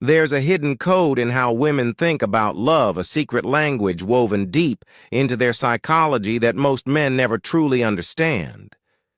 There's a hidden code in how women think about love, a secret language woven deep into their psychology that most men never truly understand.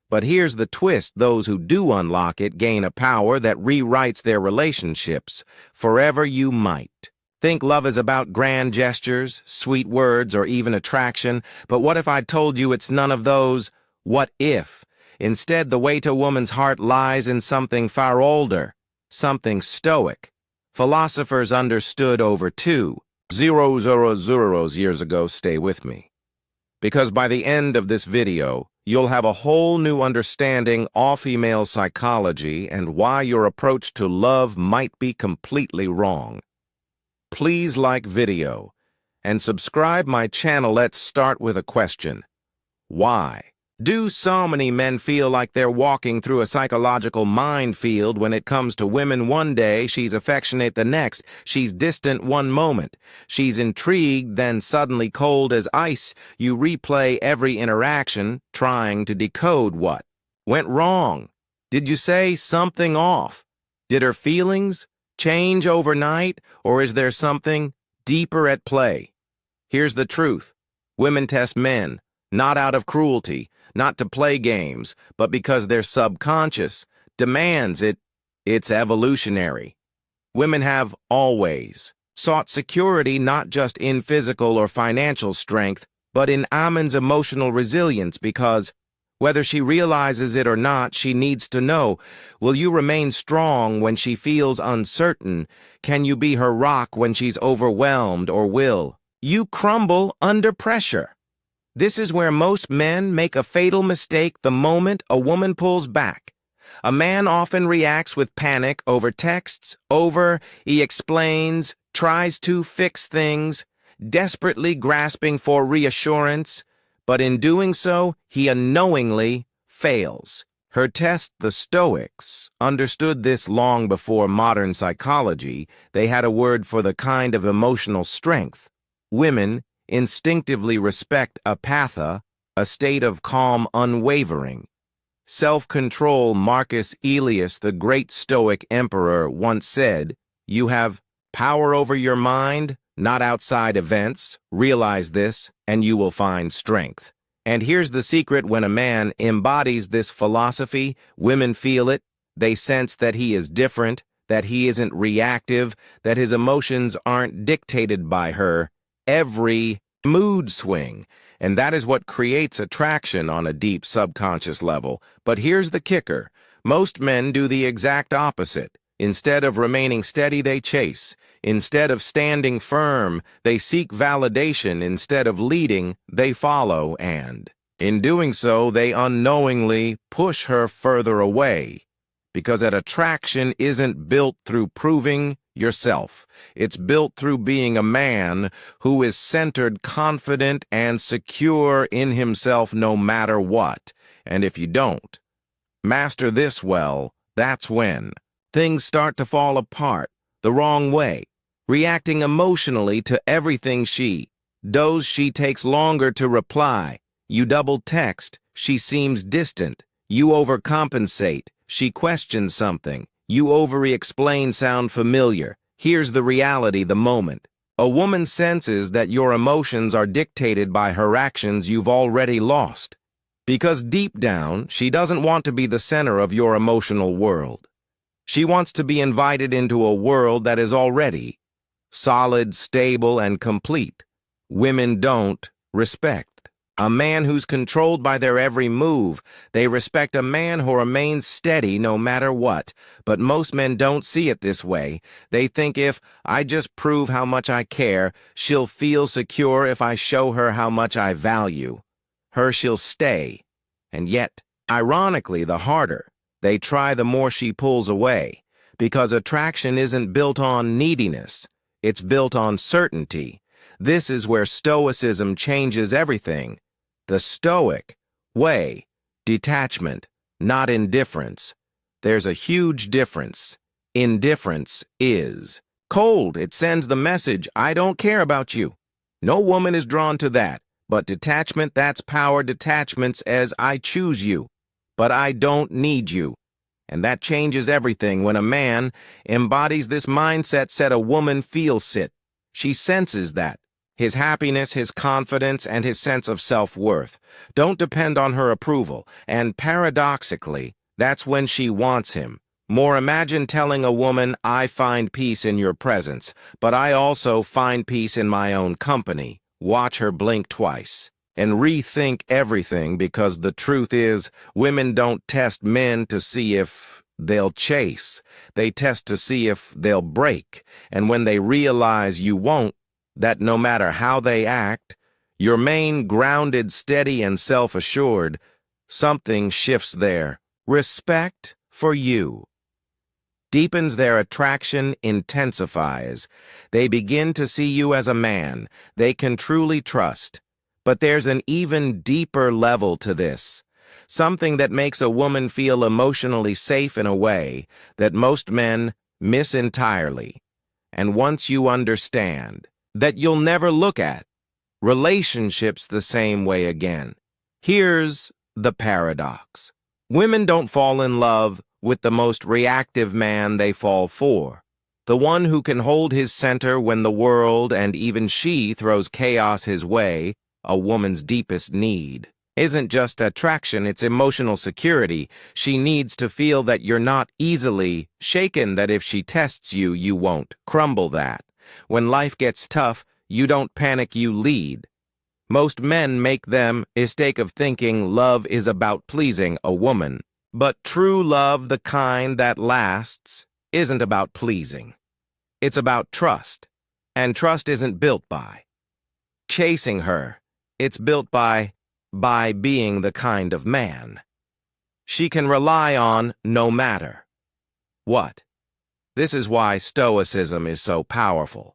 But here's the twist: those who do unlock it gain a power that rewrites their relationships forever. You might think love is about grand gestures, sweet words, or even attraction, but what if I told you it's none of those? What if? Instead, the way to a woman's heart lies in something far older, something Stoic. Philosophers understood over 2,000 years ago. Stay with me, because by the end of this video, you'll have a whole new understanding of female psychology and why your approach to love might be completely wrong. Please like video and subscribe my channel. Let's start with a question. Why do so many men feel like they're walking through a psychological minefield when it comes to women? One day, she's affectionate, the next, she's distant. One moment, she's intrigued, then suddenly cold as ice. You replay every interaction, trying to decode what went wrong. Did you say something off? Did her feelings change overnight, or is there something deeper at play? Here's the truth. Women test men, not out of cruelty, not to play games, but because their subconscious demands it. It's evolutionary. Women have always sought security not just in physical or financial strength, but in Amon's emotional resilience, because, whether she realizes it or not, she needs to know, will you remain strong when she feels uncertain? Can you be her rock when she's overwhelmed, or will you crumble under pressure? This is where most men make a fatal mistake. The moment a woman pulls back, a man often reacts with panic, over texts, he explains, tries to fix things, desperately grasping for reassurance, but in doing so, he unknowingly fails. Her test. The Stoics understood this long before modern psychology. They had a word for the kind of emotional strength women instinctively respect: apatha, a state of calm, unwavering self-control. Marcus Aurelius, the great Stoic emperor, once said, "You have power over your mind, not outside events. Realize this, and you will find strength." And here's the secret: when a man embodies this philosophy, women feel it. They sense that he is different, that he isn't reactive, that his emotions aren't dictated by her every mood swing, and that is what creates attraction on a deep subconscious level. But here's the kicker: most men do the exact opposite. Instead of remaining steady, they chase. Instead of standing firm, they seek validation. Instead of leading, they follow, and in doing so, they unknowingly push her further away. Because that attraction isn't built through proving yourself. It's built through being a man who is centered, confident, and secure in himself no matter what. And if you don't master this well, that's when things start to fall apart the wrong way. Reacting emotionally to everything she does. She takes longer to reply. You double text. She seems distant. You overcompensate. She questions something. You over-explain. Sound familiar? Here's the reality: the moment a woman senses that your emotions are dictated by her actions, you've already lost. Because deep down, she doesn't want to be the center of your emotional world. She wants to be invited into a world that is already solid, stable, and complete. Women don't respect a man who's controlled by their every move. They respect a man who remains steady no matter what. But most men don't see it this way. They think, if I just prove how much I care, she'll feel secure. If I show her how much I value her, she'll stay. And yet, ironically, the harder they try, the more she pulls away. Because attraction isn't built on neediness. It's built on certainty. This is where Stoicism changes everything. The Stoic way: detachment, not indifference. There's a huge difference. Indifference is cold. It sends the message, I don't care about you. No woman is drawn to that. But detachment, that's power. Detachment's as, I choose you, but I don't need you. And that changes everything. When a man embodies this mindset, said a woman feels it. She senses that. His happiness, his confidence, and his sense of self-worth don't depend on her approval, and paradoxically, that's when she wants him. More, imagine telling a woman, I find peace in your presence, but I also find peace in my own company. Watch her blink twice and rethink everything, because the truth is, women don't test men to see if they'll chase. They test to see if they'll break. And when they realize you won't, that no matter how they act, you remain grounded, steady, and self-assured, something shifts there. Respect for you deepens, their attraction intensifies. They begin to see you as a man they can truly trust. But there's an even deeper level to this, something that makes a woman feel emotionally safe in a way that most men miss entirely. And once you understand that, you'll never look at relationships the same way again. Here's the paradox. Women don't fall in love with the most reactive man, they fall for the one who can hold his center when the world and even she throws chaos his way. A woman's deepest need isn't just attraction, it's emotional security. She needs to feel that you're not easily shaken, that if she tests you, you won't crumble, that when life gets tough, you don't panic, you lead. Most men make the mistake of thinking love is about pleasing a woman. But true love, the kind that lasts, isn't about pleasing. It's about trust. And trust isn't built by chasing her. It's built by being the kind of man she can rely on no matter what. This is why Stoicism is so powerful.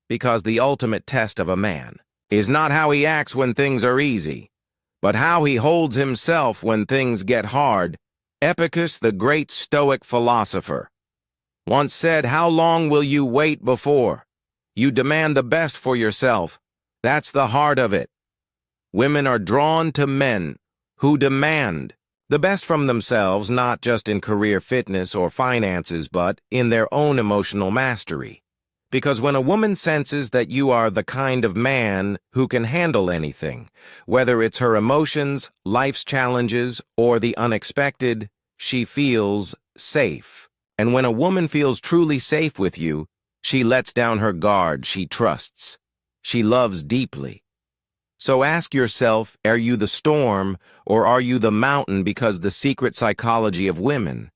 Because the ultimate test of a man is not how he acts when things are easy, but how he holds himself when things get hard. Epicurus, the great Stoic philosopher, once said, "How long will you wait before you demand the best for yourself?" That's the heart of it. Women are drawn to men who demand the best from themselves, not just in career, fitness, or finances, but in their own emotional mastery. Because when a woman senses that you are the kind of man who can handle anything, whether it's her emotions, life's challenges, or the unexpected, she feels safe. And when a woman feels truly safe with you, she lets down her guard, she trusts, she loves deeply. So ask yourself, are you the storm or are you the mountain? Because the secret psychology of women,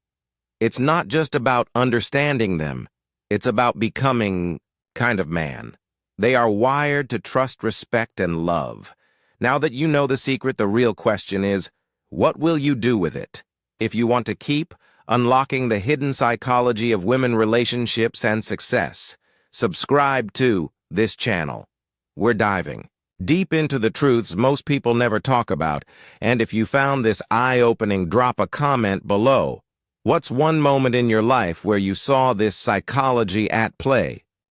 it's not just about understanding them. It's about becoming kind of man. They are wired to trust, respect, and love. Now that you know the secret, the real question is, what will you do with it? If you want to keep unlocking the hidden psychology of women relationships and success, subscribe to this channel. We're diving deep into the truths most people never talk about. And if you found this eye-opening, drop a comment below. What's one moment in your life where you saw this psychology at play?